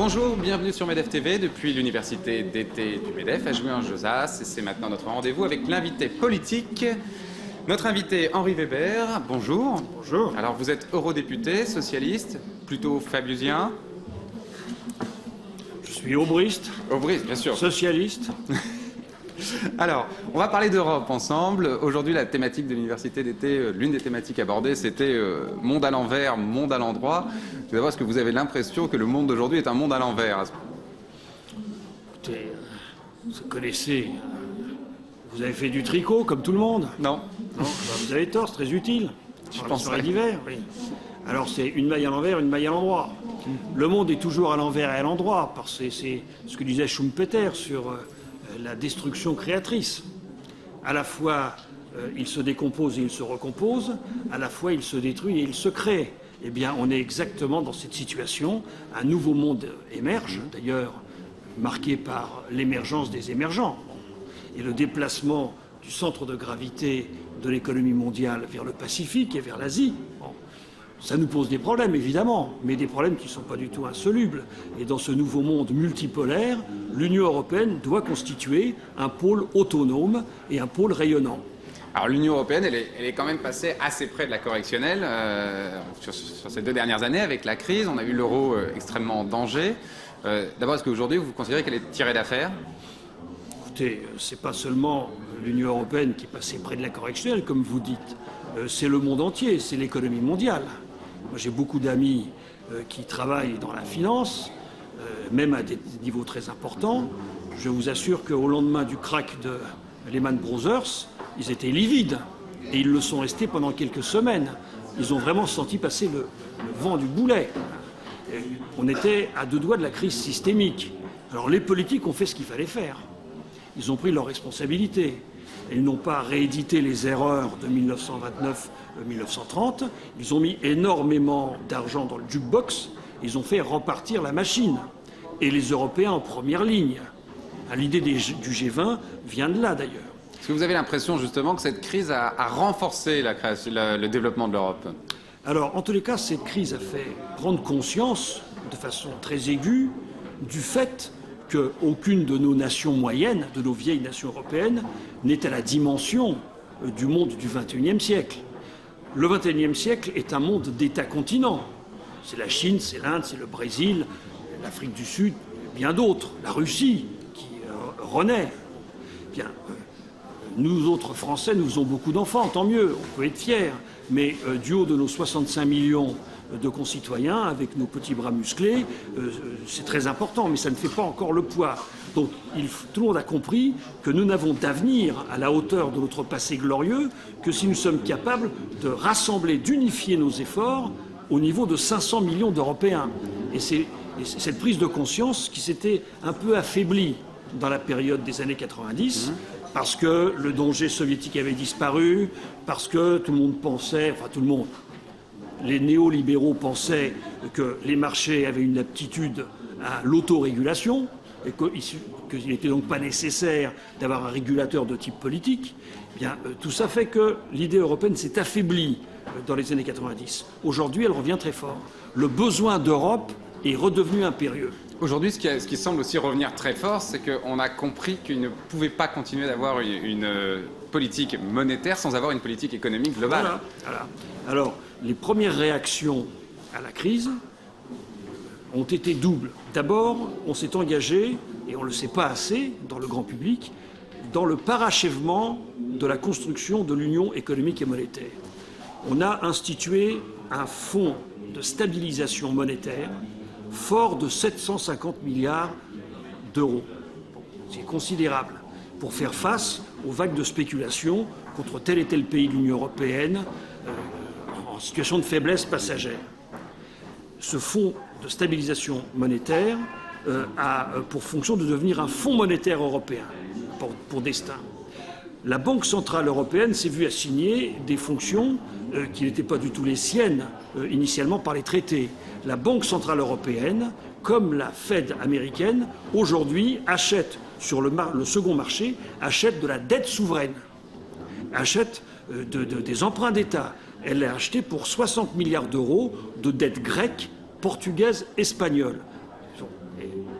Bonjour, bienvenue sur MEDEF TV depuis l'université d'été du MEDEF à Jouy-en-Josas. Et c'est maintenant notre rendez-vous avec l'invité politique. Notre invité Henri Weber, bonjour. Bonjour. Alors vous êtes eurodéputé, socialiste, plutôt fabiusien. Je suis aubriste. Aubriste, bien sûr. Socialiste. Alors, on va parler d'Europe ensemble. Aujourd'hui, la thématique de l'université d'été, l'une des thématiques abordées, c'était monde à l'envers, monde à l'endroit. Tout d'abord, est-ce que vous avez l'impression que le monde d'aujourd'hui est un monde à l'envers? Écoutez, vous connaissez. Vous avez fait du tricot, comme tout le monde? Non. Non, vous avez tort, c'est très utile. Je pense penserais. d'hiver, oui. Alors, c'est une maille à l'envers, une maille à l'endroit. Le monde est toujours à l'envers et à l'endroit, parce que c'est ce que disait Schumpeter sur la destruction créatrice. À la fois, il se décompose et il se recompose, à la fois, il se détruit et il se crée. Eh bien, on est exactement dans cette situation. Un nouveau monde émerge, d'ailleurs, marqué par l'émergence des émergents et le déplacement du centre de gravité de l'économie mondiale vers le Pacifique et vers l'Asie. Bon. Ça nous pose des problèmes, évidemment, mais des problèmes qui ne sont pas du tout insolubles. Et dans ce nouveau monde multipolaire, l'Union européenne doit constituer un pôle autonome et un pôle rayonnant. Alors l'Union européenne, elle est quand même passée assez près de la correctionnelle sur ces 2 dernières années avec la crise. On a vu l'euro extrêmement en danger. D'abord, est-ce qu'aujourd'hui, vous considérez qu'elle est tirée d'affaire? Écoutez, c'est pas seulement l'Union européenne qui est passée près de la correctionnelle, comme vous dites. C'est le monde entier, c'est l'économie mondiale. Moi, j'ai beaucoup d'amis qui travaillent dans la finance, même à des niveaux très importants. Je vous assure qu'au lendemain du krach de Lehman Brothers, ils étaient livides. Et ils le sont restés pendant quelques semaines. Ils ont vraiment senti passer le vent du boulet. Et on était à 2 doigts de la crise systémique. Alors les politiques ont fait ce qu'il fallait faire. Ils ont pris leurs responsabilités. Ils n'ont pas réédité les erreurs de 1929-1930. Ils ont mis énormément d'argent dans le jukebox. Ils ont fait repartir la machine. Et les Européens en première ligne. L'idée du G20 vient de là, d'ailleurs. Est-ce que vous avez l'impression, justement, que cette crise a renforcé le développement de l'Europe? Alors, en tous les cas, cette crise a fait prendre conscience, de façon très aiguë, du fait qu'aucune de nos nations moyennes, de nos vieilles nations européennes, n'est à la dimension du monde du XXIe siècle. Le XXIe siècle est un monde d'États-continents. C'est la Chine, c'est l'Inde, c'est le Brésil, l'Afrique du Sud, bien d'autres, la Russie qui renaît. Bien, nous autres Français, nous faisons beaucoup d'enfants, tant mieux, on peut être fiers. Mais du haut de nos 65 millions de concitoyens, avec nos petits bras musclés, c'est très important, mais ça ne fait pas encore le poids. Donc tout le monde a compris que nous n'avons d'avenir à la hauteur de notre passé glorieux que si nous sommes capables de rassembler, d'unifier nos efforts au niveau de 500 millions d'Européens. Et c'est cette prise de conscience qui s'était un peu affaiblie dans la période des années 90, parce que le danger soviétique avait disparu, parce que tout le monde pensait, enfin tout le monde, les néolibéraux pensaient que les marchés avaient une aptitude à l'autorégulation et qu'il n'était donc pas nécessaire d'avoir un régulateur de type politique. Eh bien, tout ça fait que l'idée européenne s'est affaiblie dans les années 90. Aujourd'hui, elle revient très fort. Le besoin d'Europe est redevenu impérieux. Aujourd'hui, ce qui semble aussi revenir très fort, c'est qu'on a compris qu'il ne pouvait pas continuer d'avoir une politique monétaire sans avoir une politique économique globale. Voilà. Alors, les premières réactions à la crise ont été doubles. D'abord, on s'est engagé, et on ne le sait pas assez dans le grand public, dans le parachèvement de la construction de l'union économique et monétaire. On a institué un fonds de stabilisation monétaire fort de 750 milliards d'euros. C'est considérable pour faire face aux vagues de spéculation contre tel et tel pays de l'Union européenne en situation de faiblesse passagère. Ce fonds de stabilisation monétaire a pour fonction de devenir un fonds monétaire européen pour destin. La Banque centrale européenne s'est vue assigner des fonctions qui n'étaient pas du tout les siennes initialement par les traités. La Banque centrale européenne, comme la Fed américaine, aujourd'hui achète sur le second marché, achète de la dette souveraine, achète des emprunts d'État. Elle a acheté pour 60 milliards d'euros de dettes grecques, portugaises, espagnoles.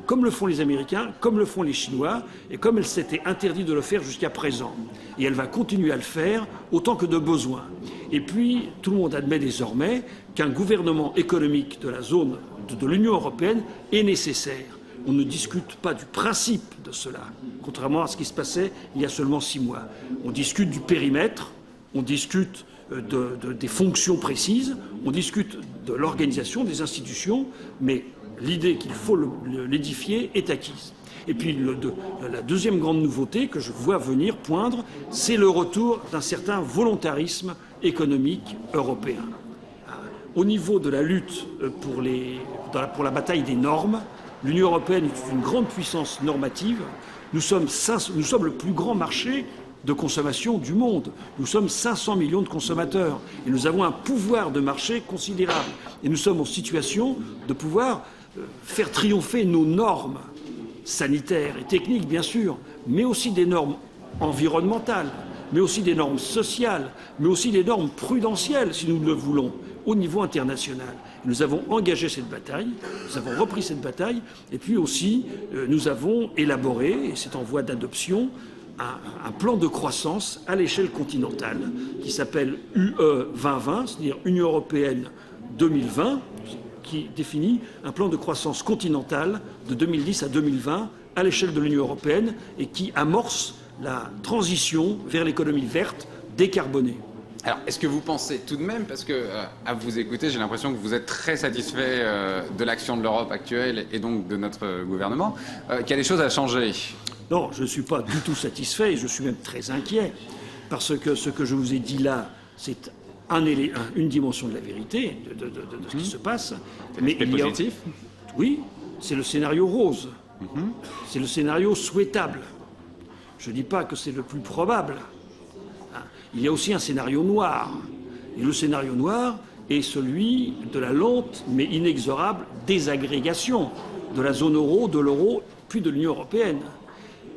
comme le font les Américains, comme le font les Chinois, et comme elle s'était interdit de le faire jusqu'à présent. Et elle va continuer à le faire autant que de besoin. Et puis, tout le monde admet désormais qu'un gouvernement économique de la zone de l'Union européenne est nécessaire. On ne discute pas du principe de cela, contrairement à ce qui se passait il y a seulement 6 mois. On discute du périmètre, on discute des fonctions précises, on discute de l'organisation des institutions, mais l'idée qu'il faut l'édifier est acquise. Et puis la deuxième grande nouveauté que je vois venir poindre, c'est le retour d'un certain volontarisme économique européen. Au niveau de la lutte pour la bataille des normes, l'Union européenne est une grande puissance normative. Nous sommes le plus grand marché de consommation du monde. Nous sommes 500 millions de consommateurs et nous avons un pouvoir de marché considérable. Et nous sommes en situation de pouvoir faire triompher nos normes sanitaires et techniques, bien sûr, mais aussi des normes environnementales, mais aussi des normes sociales, mais aussi des normes prudentielles, si nous le voulons, au niveau international. Nous avons engagé cette bataille, nous avons repris cette bataille, et puis aussi nous avons élaboré, et c'est en voie d'adoption, un plan de croissance à l'échelle continentale qui s'appelle UE 2020, c'est-à-dire Union européenne 2020, qui définit un plan de croissance continentale de 2010 à 2020 à l'échelle de l'Union européenne et qui amorce la transition vers l'économie verte décarbonée. Alors, est-ce que vous pensez tout de même, parce que à vous écouter, j'ai l'impression que vous êtes très satisfait de l'action de l'Europe actuelle et donc de notre gouvernement, qu'il y a des choses à changer? Non, je ne suis pas du tout satisfait et je suis même très inquiet, parce que ce que je vous ai dit là, c'est une dimension de la vérité, de ce qui se passe. Mais il y a... positif? Oui, c'est le scénario rose. C'est le scénario souhaitable. Je ne dis pas que c'est le plus probable. Il y a aussi un scénario noir. Et le scénario noir est celui de la lente mais inexorable désagrégation de la zone euro, de l'euro, puis de l'Union européenne.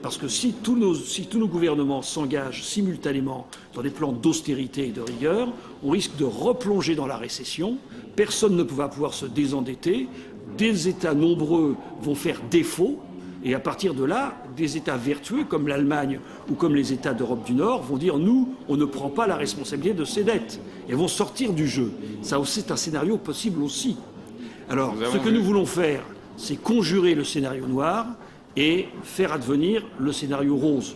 Parce que si tous nos gouvernements s'engagent simultanément dans des plans d'austérité et de rigueur, on risque de replonger dans la récession, personne ne va pouvoir se désendetter, des États nombreux vont faire défaut, et à partir de là, des États vertueux comme l'Allemagne ou comme les États d'Europe du Nord vont dire « nous, on ne prend pas la responsabilité de ces dettes » et vont sortir du jeu. Ça, c'est un scénario possible aussi. Alors, ce que nous voulons faire, c'est conjurer le scénario noir et faire advenir le scénario rose,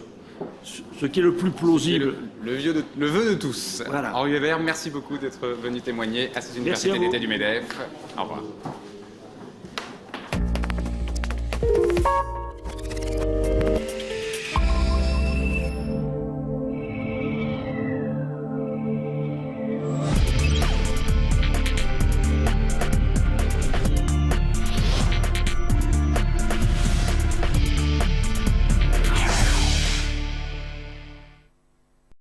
ce qui est le plus plausible. Le vœu de tous. Voilà. Henri Weber, merci beaucoup d'être venu témoigner à cette université d'été du MEDEF. Au revoir.